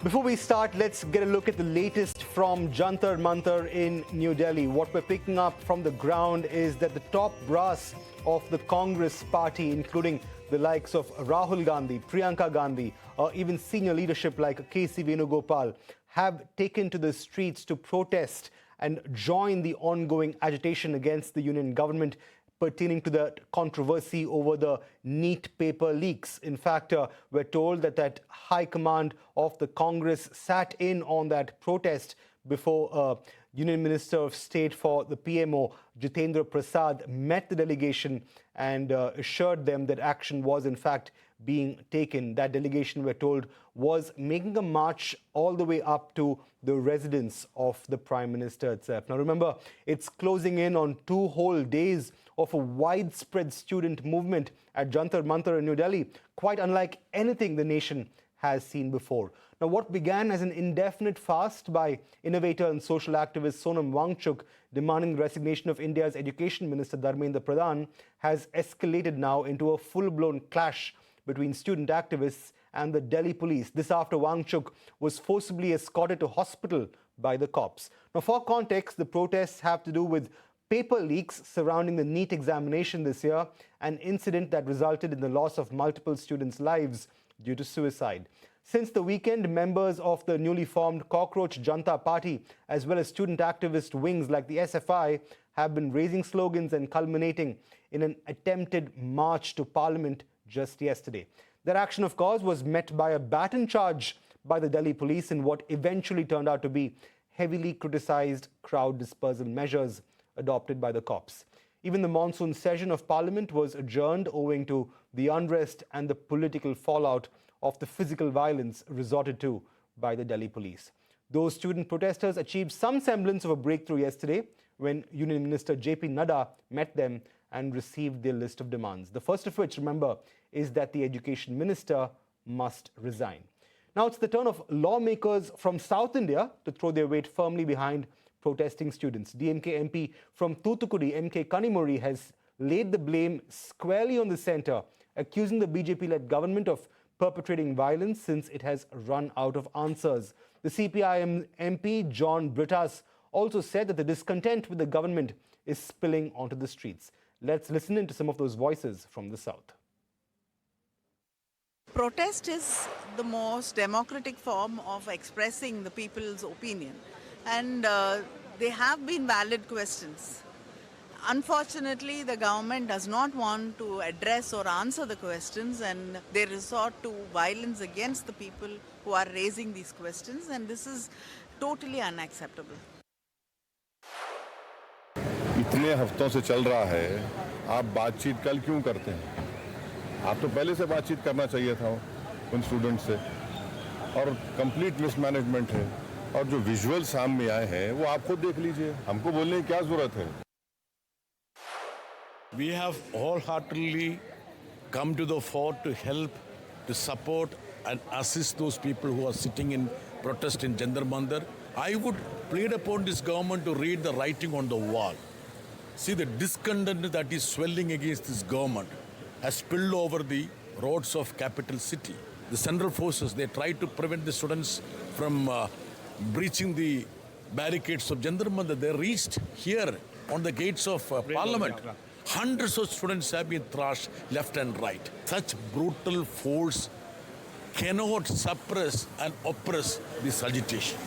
Before we start, let's get a look at the latest from Jantar Mantar in New Delhi. What we're picking up from the ground is that the top brass of the Congress party, including the likes of Rahul Gandhi, Priyanka Gandhi, or even senior leadership like K.C. Venugopal, have taken to the streets to protest and join the ongoing agitation against the union government pertaining to the controversy over the NEET paper leaks. In fact, we're told that high command of the Congress sat in on that protest before Union Minister of State for the PMO, Jitendra Prasad, met the delegation and assured them that action was in fact being taken. That delegation, we're told, was making a march all the way up to the residence of the Prime Minister itself. Now remember, it's closing in on 2 whole days of a widespread student movement at Jantar Mantar in New Delhi, quite unlike anything the nation has seen before. Now, what began as an indefinite fast by innovator and social activist Sonam Wangchuk demanding the resignation of India's Education Minister Dharmendra Pradhan has escalated now into a full-blown clash between student activists and the Delhi police. This after Wangchuk was forcibly escorted to hospital by the cops. Now, for context, the protests have to do with paper leaks surrounding the NEET examination this year, an incident that resulted in the loss of multiple students' lives due to suicide. Since the weekend, members of the newly formed Cockroach Janta Party, as well as student activist wings like the SFI, have been raising slogans and culminating in an attempted march to Parliament just yesterday. Their action, of course, was met by a baton charge by the Delhi police in what eventually turned out to be heavily criticized crowd dispersal measures adopted by the cops. Even the monsoon session of Parliament was adjourned owing to the unrest and the political fallout of the physical violence resorted to by the Delhi police. Those student protesters achieved some semblance of a breakthrough yesterday when Union Minister J.P. Nadda met them and received their list of demands. The first of which, remember, is that the Education Minister must resign. Now it's the turn of lawmakers from South India to throw their weight firmly behind protesting students. DMK MP from Thoothukudi, M.K. Kanimuri, has laid the blame squarely on the centre, accusing the BJP-led government of perpetrating violence since it has run out of answers. The CPIM MP, John Brittas, also said that the discontent with the government is spilling onto the streets. Let's listen into some of those voices from the South. Protest is the most democratic form of expressing the people's opinion. And there have been valid questions. Unfortunately, the government does not want to address or answer the questions, and they resort to violence against the people who are raising these questions, and this is totally unacceptable. इतने हफ्तों से चल रहा है, आप बातचीत कल क्यों करते हैं? आप तो पहले से बातचीत करना चाहिए था उन स्टूडेंट से, और कंप्लीट मिसमैनेजमेंट है, और जो विजुअल सामने आए हैं वो आप खुद देख लीजिए, हमको बोलने की क्या जरूरत है? We have wholeheartedly come to the fore to help, to support and assist those people who are sitting in protest in Jantar Mantar. I would plead upon this government to read the writing on the wall. See, the discontent that is swelling against this government has spilled over the roads of capital city. The central forces, they try to prevent the students from breaching the barricades of Jantar Mantar. They reached here on the gates of Parliament. Hundreds of students have been thrashed left and right. Such brutal force cannot suppress and oppress this agitation.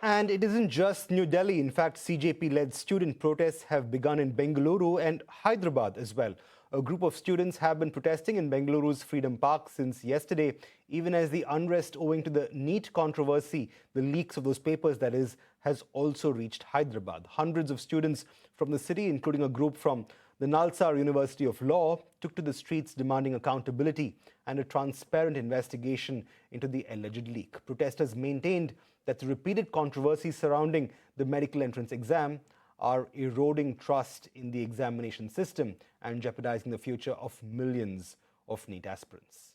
And it isn't just New Delhi. In fact, CJP-led student protests have begun in Bengaluru and Hyderabad as well. A group of students have been protesting in Bengaluru's Freedom Park since yesterday, even as the unrest owing to the NEET controversy, the leaks of those papers, that is, has also reached Hyderabad. Hundreds of students from the city, including a group from the Nalsar University of Law, took to the streets demanding accountability and a transparent investigation into the alleged leak. Protesters maintained that the repeated controversies surrounding the medical entrance exam are eroding trust in the examination system and jeopardizing the future of millions of NEET aspirants.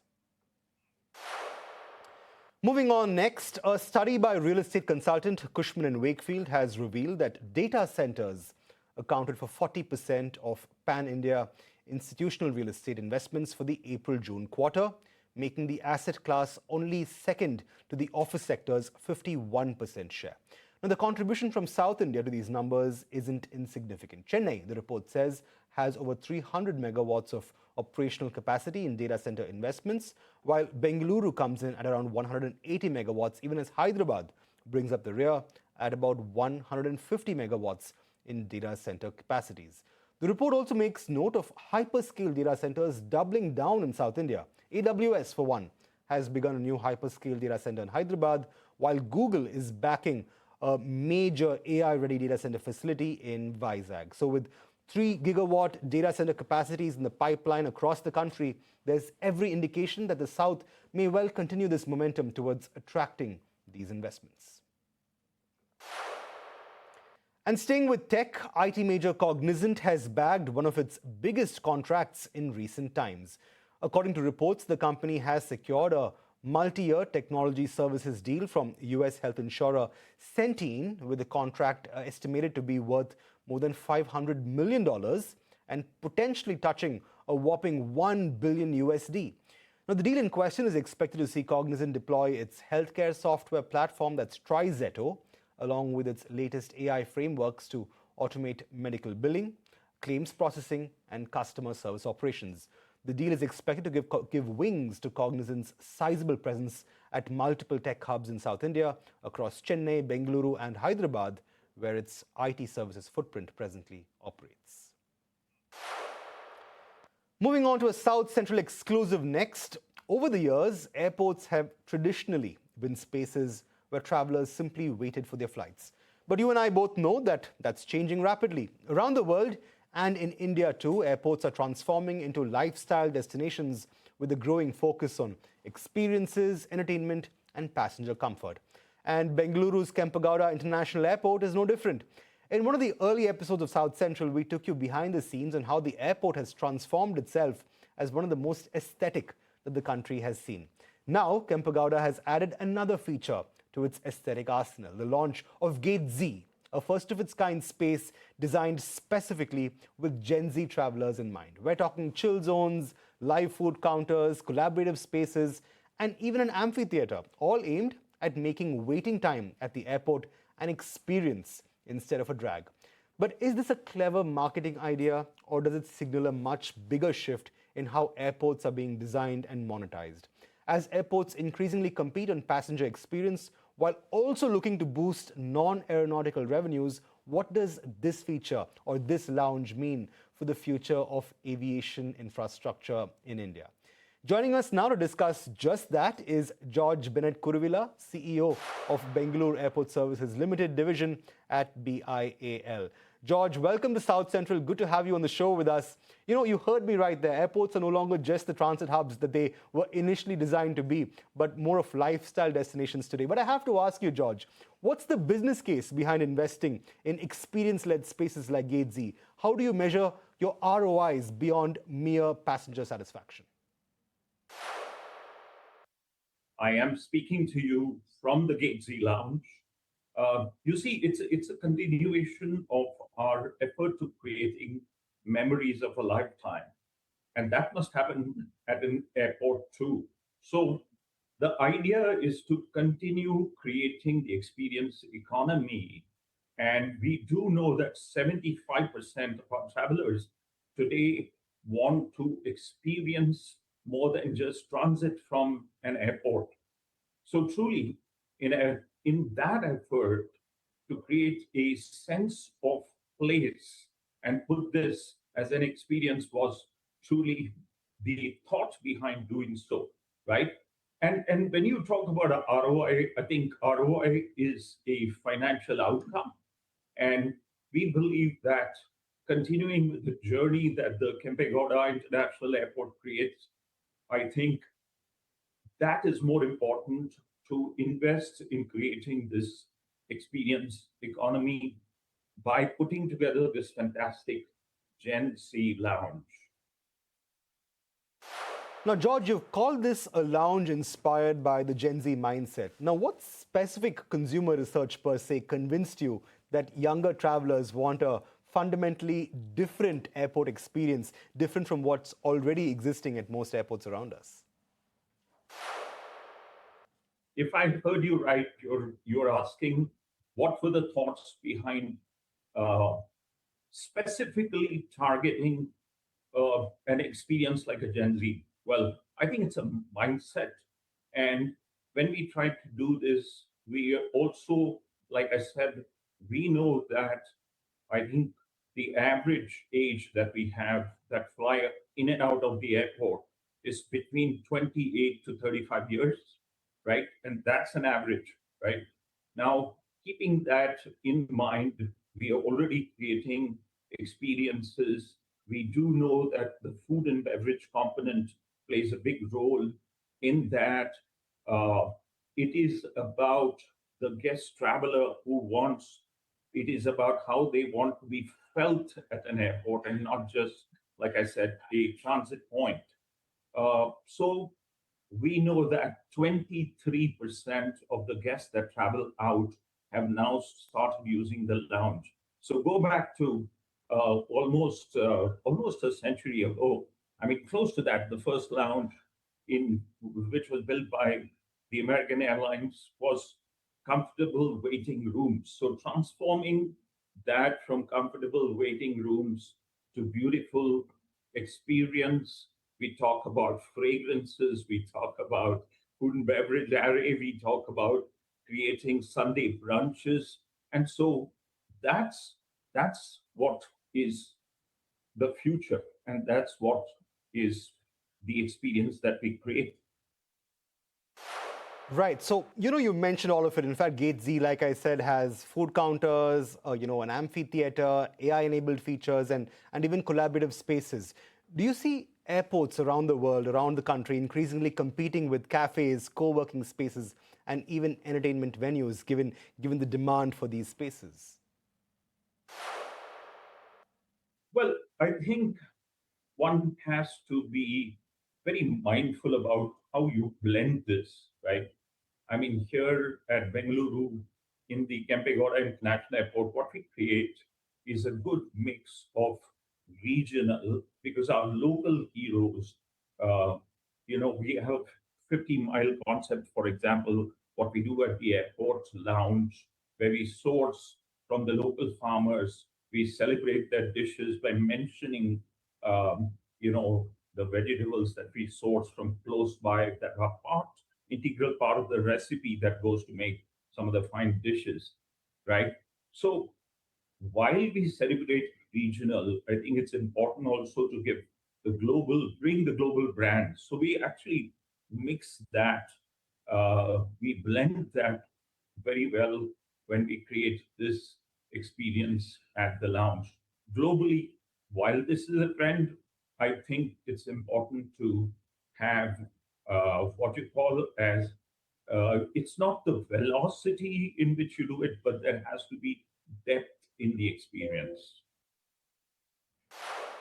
Moving on next, a study by real estate consultant Cushman & Wakefield has revealed that data centers accounted for 40% of pan-India institutional real estate investments for the April-June quarter, making the asset class only second to the office sector's 51% share. Now, the contribution from South India to these numbers isn't insignificant. Chennai, the report says, has over 300 megawatts of operational capacity in data center investments, while Bengaluru comes in at around 180 megawatts, even as Hyderabad brings up the rear at about 150 megawatts in data center capacities. The report also makes note of hyperscale data centers doubling down in South India. AWS, for one, has begun a new hyperscale data center in Hyderabad, while Google is backing a major AI-ready data center facility in Vizag. So with 3 gigawatt data center capacities in the pipeline across the country, there's every indication that the South may well continue this momentum towards attracting these investments. And staying with tech, IT major Cognizant has bagged one of its biggest contracts in recent times. According to reports, the company has secured a multi-year technology services deal from US health insurer Centene, with the contract estimated to be worth more than $500 million and potentially touching a whopping $1 billion USD. Now, the deal in question is expected to see Cognizant deploy its healthcare software platform, that's TriZetto, along with its latest AI frameworks to automate medical billing, claims processing, and customer service operations. The deal is expected to give wings to Cognizant's sizable presence at multiple tech hubs in South India, across Chennai, Bengaluru, and Hyderabad, where its IT services footprint presently operates. Moving on to a South Central exclusive next. Over the years, airports have traditionally been spaces where travelers simply waited for their flights. But you and I both know that that's changing rapidly. Around the world, and in India too, airports are transforming into lifestyle destinations with a growing focus on experiences, entertainment, and passenger comfort. And Bengaluru's Kempegowda International Airport is no different. In one of the early episodes of South Central, we took you behind the scenes on how the airport has transformed itself as one of the most aesthetic that the country has seen. Now, Kempegowda has added another feature to its aesthetic arsenal, the launch of Gate Z, a first-of-its-kind space designed specifically with Gen Z travelers in mind. We're talking chill zones, live food counters, collaborative spaces, and even an amphitheater, all aimed at making waiting time at the airport an experience instead of a drag. But is this a clever marketing idea, or does it signal a much bigger shift in how airports are being designed and monetized? As airports increasingly compete on passenger experience while also looking to boost non-aeronautical revenues, what does this feature or this lounge mean for the future of aviation infrastructure in India? Joining us now to discuss just that is George Bennett-Kuruvilla, CEO of Bengaluru Airport Services Limited division at BIAL. George, welcome to South Central. Good to have you on the show with us. You know, you heard me right there. Airports are no longer just the transit hubs that they were initially designed to be, but more of lifestyle destinations today. But I have to ask you, George, what's the business case behind investing in experience-led spaces like Gate Z? How do you measure your ROIs beyond mere passenger satisfaction? I am speaking to you from the Gate Z Lounge. You see, it's a continuation of our effort to creating memories of a lifetime. And that must happen at an airport too. So the idea is to continue creating the experience economy. And we do know that 75% of our travelers today want to experience more than just transit from an airport. So truly, in that effort to create a sense of place and put this as an experience was truly the thought behind doing so, right? And when you talk about a ROI, I think ROI is a financial outcome. And we believe that continuing with the journey that the Kempegowda International Airport creates, I think that is more important to invest in creating this experience economy by putting together this fantastic Gen Z lounge. Now, George, you've called this a lounge inspired by the Gen Z mindset. Now, what specific consumer research per se convinced you that younger travelers want a fundamentally different airport experience, different from what's already existing at most airports around us? if I heard you right, you're asking what were the thoughts behind uh, specifically targeting an experience like a Gen Z? Well, I think it's a mindset. And when we try to do this, we are also, like I said, we know that I think the average age that we have that fly in and out of the airport is between 28 to 35 years, right? And that's an average, right? Now, keeping that in mind, we are already creating experiences. We do know that the food and beverage component plays a big role in that. Uh, it is about the guest traveler who wants, it is about how they want to be felt at an airport and not just, like I said, a transit point. So we know that 23% of the guests that travel out have now started using the lounge. So go back to almost a century ago. I mean, close to that. The first lounge in which was built by the American Airlines was comfortable waiting rooms. So transforming that from comfortable waiting rooms to beautiful experience. We talk about fragrances, we talk about food and beverage array, we talk about creating Sunday brunches. And so that's that's what is the future, and that's what is the experience that we create. Right. So, you mentioned all of it. In fact, Gate Z, like I said, has food counters, an amphitheater, AI-enabled features, and even collaborative spaces. Do you see airports around the world, around the country, increasingly competing with cafes, co-working spaces, and even entertainment venues, given the demand for these spaces? Well, I think one has to be very mindful about how you blend this, right? I mean, here at Bengaluru, in the Kempegowda International Airport, what we create is a good mix of regional, because our local heroes, uh, we have 50-mile concept, for example, what we do at the airport lounge, where we source from the local farmers. We celebrate their dishes by mentioning, um, the vegetables that we source from close by that are integral part of the recipe that goes to make some of the fine dishes, right? So while we celebrate regional, I think it's important also to bring the global brand. So we actually mix that, we blend that very well when we create this experience at the lounge. Globally, while this is a trend, I think it's important to have what you call as it's not the velocity in which you do it, but there has to be depth in the experience.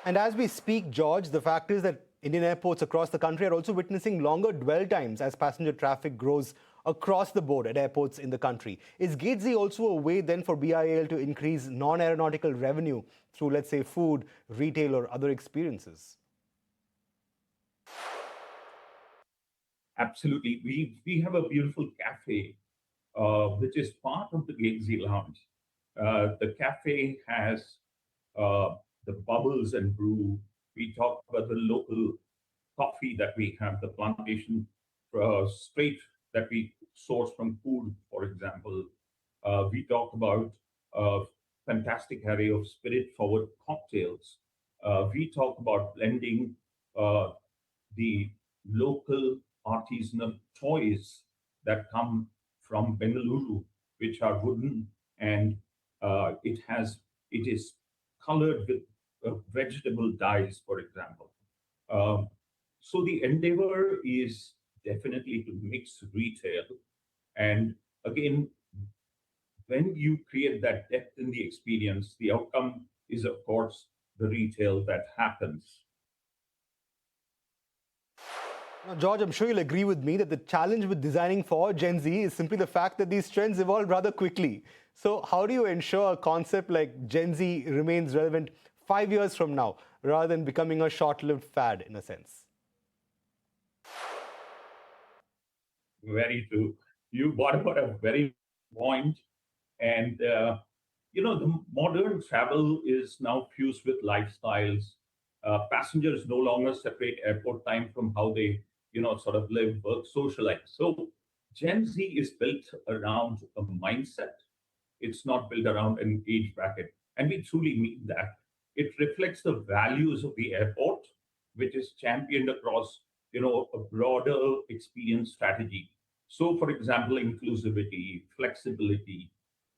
And as we speak, George, the fact is that Indian airports across the country are also witnessing longer dwell times as passenger traffic grows across the board at airports in the country. Is Gate Z also a way then for BIAL to increase non-aeronautical revenue through, let's say, food, retail, or other experiences? Absolutely. We have a beautiful cafe, which is part of the Gate Z Lounge. The cafe has the bubbles and brew. We talk about the local coffee that we have, the plantation straight that we source from food, for example. We talk about a fantastic array of spirit-forward cocktails. We talk about blending uh, the local artisanal toys that come from Bengaluru, which are wooden, and it is colored with vegetable dyes, for example. Um, so the endeavor is definitely to mix retail, and again, when you create that depth in the experience, the outcome is, of course, the retail that happens. Now, George, I'm sure you'll agree with me that the challenge with designing for Gen Z is simply the fact that these trends evolve rather quickly. So, how do you ensure a concept like Gen Z remains relevant 5 years from now rather than becoming a short lived fad in a sense? Very true. You brought about a very point, and the modern travel is now fused with lifestyles. Passengers no longer separate airport time from how they, sort of live, work, socialize. So Gen Z is built around a mindset. It's not built around an age bracket, and we truly mean that. It reflects the values of the airport, which is championed across, a broader experience strategy. So, for example, inclusivity, flexibility,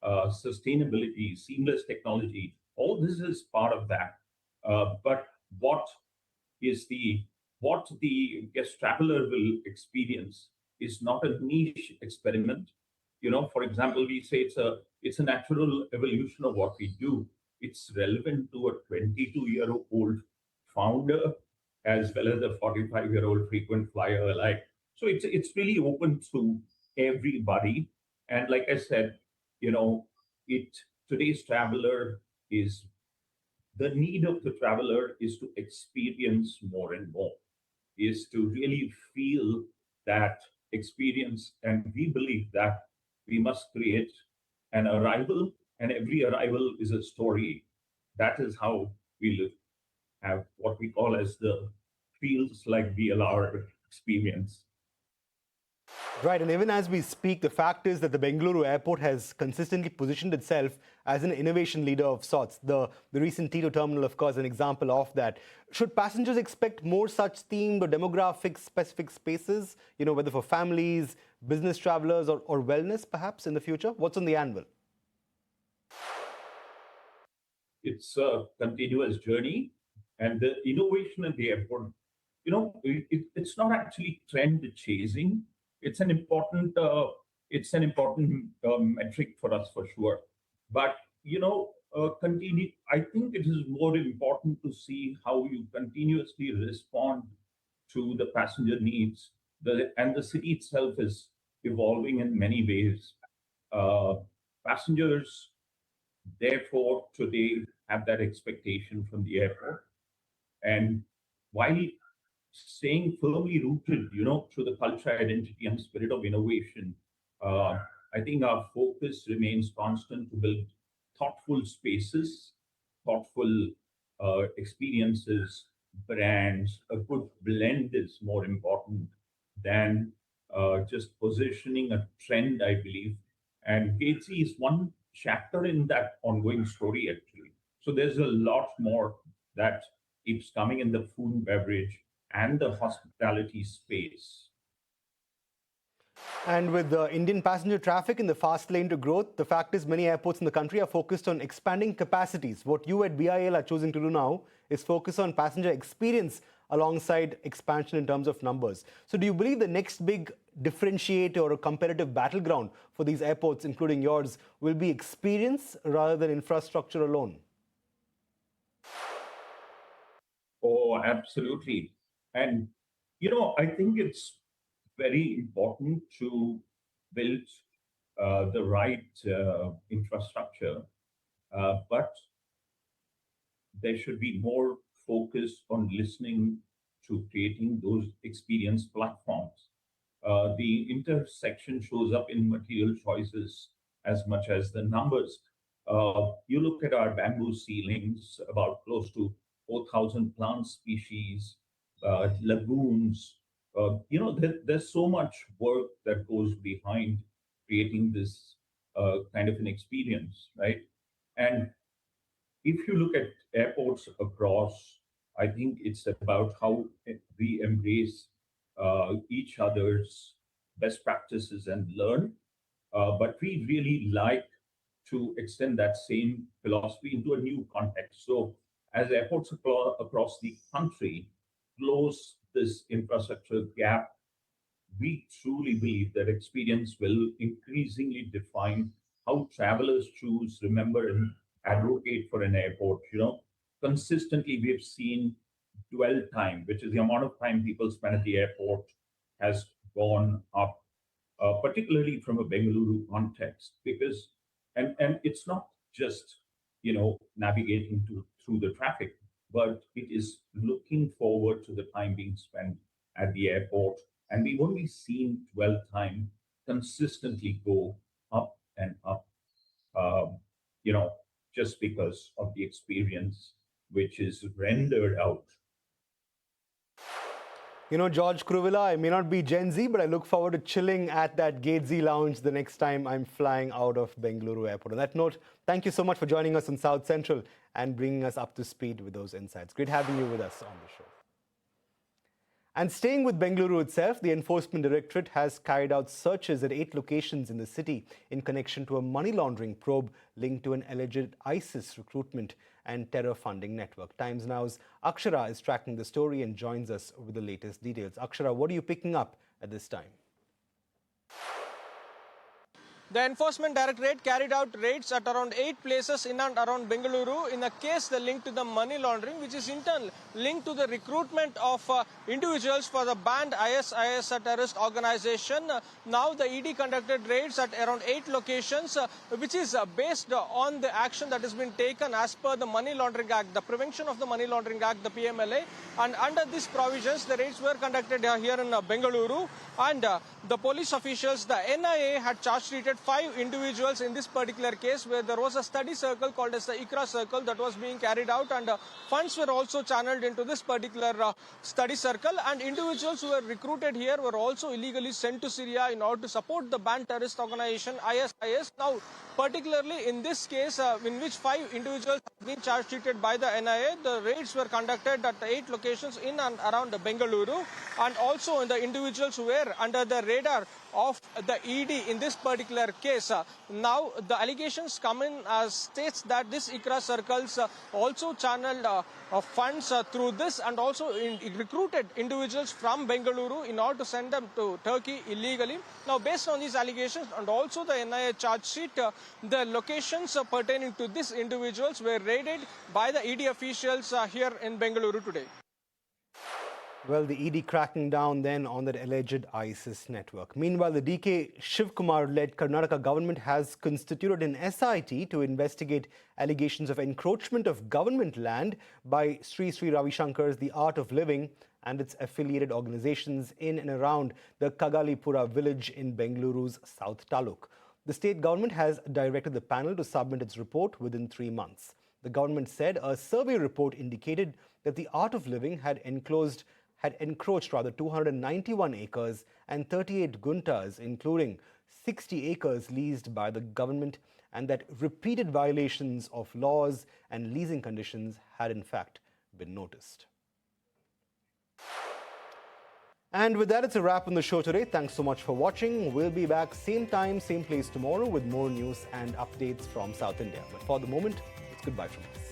sustainability, seamless technology, all this is part of that. But what is what the guest traveler will experience is not a niche experiment. For example, we say it's a natural evolution of what we do. It's relevant to a 22-year-old founder as well as a 45-year-old frequent flyer alike. So it's really open to everybody. And like I said, you know, it today's traveler is the need of the traveler is to experience more and more, is to really feel that experience. And we believe that we must create an arrival, and every arrival is a story. That is how we live, have what we call as the feels like BLR experience. Right, and even as we speak, the fact is that the Bengaluru Airport has consistently positioned itself as an innovation leader of sorts. The recent Tito terminal, of course, an example of that. Should passengers expect more such themed or demographic-specific spaces, whether for families, business travelers, or wellness, perhaps, in the future? What's on the anvil? It's a continuous journey, and the innovation at the airport, it's not actually trend chasing. It's an important metric for us for sure. But continue. I think it is more important to see how you continuously respond to the passenger needs. And the city itself is evolving in many ways. Uh, Passengers, therefore, today have that expectation from the airport. And while staying firmly rooted, to the culture, identity, and spirit of innovation, uh, I think our focus remains constant to build thoughtful spaces, thoughtful experiences, brands. A good blend is more important than just positioning a trend, I believe. And Gatesy is one chapter in that ongoing story, actually. So there's a lot more that keeps coming in the food and beverage and the hospitality space. And with the Indian passenger traffic in the fast lane to growth, the fact is many airports in the country are focused on expanding capacities. What you at BIAL are choosing to do now is focus on passenger experience alongside expansion in terms of numbers. So do you believe the next big differentiator or a competitive battleground for these airports, including yours, will be experience rather than infrastructure alone? Oh, absolutely. And, I think it's very important to build the right infrastructure, but there should be more focus on listening to creating those experience platforms. The intersection shows up in material choices as much as the numbers. You look at our bamboo ceilings, about close to 4,000 plant species, lagoons. There's so much work that goes behind creating this kind of an experience, right? And if you look at airports across, I think it's about how we embrace each other's best practices and learn. But we really like to extend that same philosophy into a new context. So, as airports across the country close this infrastructure gap, we truly believe that experience will increasingly define how travelers choose, remember, and advocate for an airport. Consistently, we've seen dwell time, which is the amount of time people spend at the airport, has gone up, particularly from a Bengaluru context, because and it's not just navigating through the traffic, but it is looking forward to the time being spent at the airport. And we've only seen dwell time consistently go up and up, um, you know, just because of the experience which is rendered out. You know, George Kuruvilla, I may not be Gen Z, but I look forward to chilling at that Gate Z lounge the next time I'm flying out of Bengaluru Airport. On that note, thank you so much for joining us on South Central and bringing us up to speed with those insights. Great having you with us on the show. And staying with Bengaluru itself, the Enforcement Directorate has carried out searches at 8 locations in the city in connection to a money laundering probe linked to an alleged ISIS recruitment and terror funding network. Times Now's Akshara is tracking the story and joins us with the latest details. Akshara, what are you picking up at this time? The Enforcement Directorate carried out raids at around 8 places in and around Bengaluru in a case linked to the money laundering, which is in turn linked to the recruitment of individuals for the banned ISIS terrorist organization. Now the ED conducted raids at around 8 locations, which is based on the action that has been taken as per the Money Laundering Act, the Prevention of the Money Laundering Act, the PMLA. And under these provisions, the raids were conducted here in Bengaluru. And the police officials, the NIA, had charge-treated 5 individuals in this particular case, where there was a study circle called as the ICRA circle that was being carried out, and funds were also channeled into this particular study circle, and individuals who were recruited here were also illegally sent to Syria in order to support the banned terrorist organization ISIS. Now, particularly in this case, in which 5 individuals have been charge-treated by the NIA, the raids were conducted at 8 locations in and around Bengaluru, and also in the individuals who were under the radar of the ED in this particular case. Now, the allegations come in as states that this ICRA circles also channeled funds through this, and also recruited individuals from Bengaluru in order to send them to Turkey illegally. Now, based on these allegations and also the NIA charge sheet, the locations pertaining to these individuals were raided by the ED officials here in Bengaluru today. Well, the ED cracking down then on that alleged ISIS network. Meanwhile, the DK Shivkumar-led Karnataka government has constituted an SIT to investigate allegations of encroachment of government land by Sri Sri Ravi Shankar's The Art of Living and its affiliated organizations in and around the Kagalipura village in Bengaluru's South Taluk. The state government has directed the panel to submit its report within 3 months. The government said a survey report indicated that The Art of Living had encroached 291 acres and 38 guntas, including 60 acres leased by the government, and that repeated violations of laws and leasing conditions had in fact been noticed. And with that, it's a wrap on the show today. Thanks so much for watching. We'll be back same time, same place tomorrow with more news and updates from South India. But for the moment, it's goodbye from us.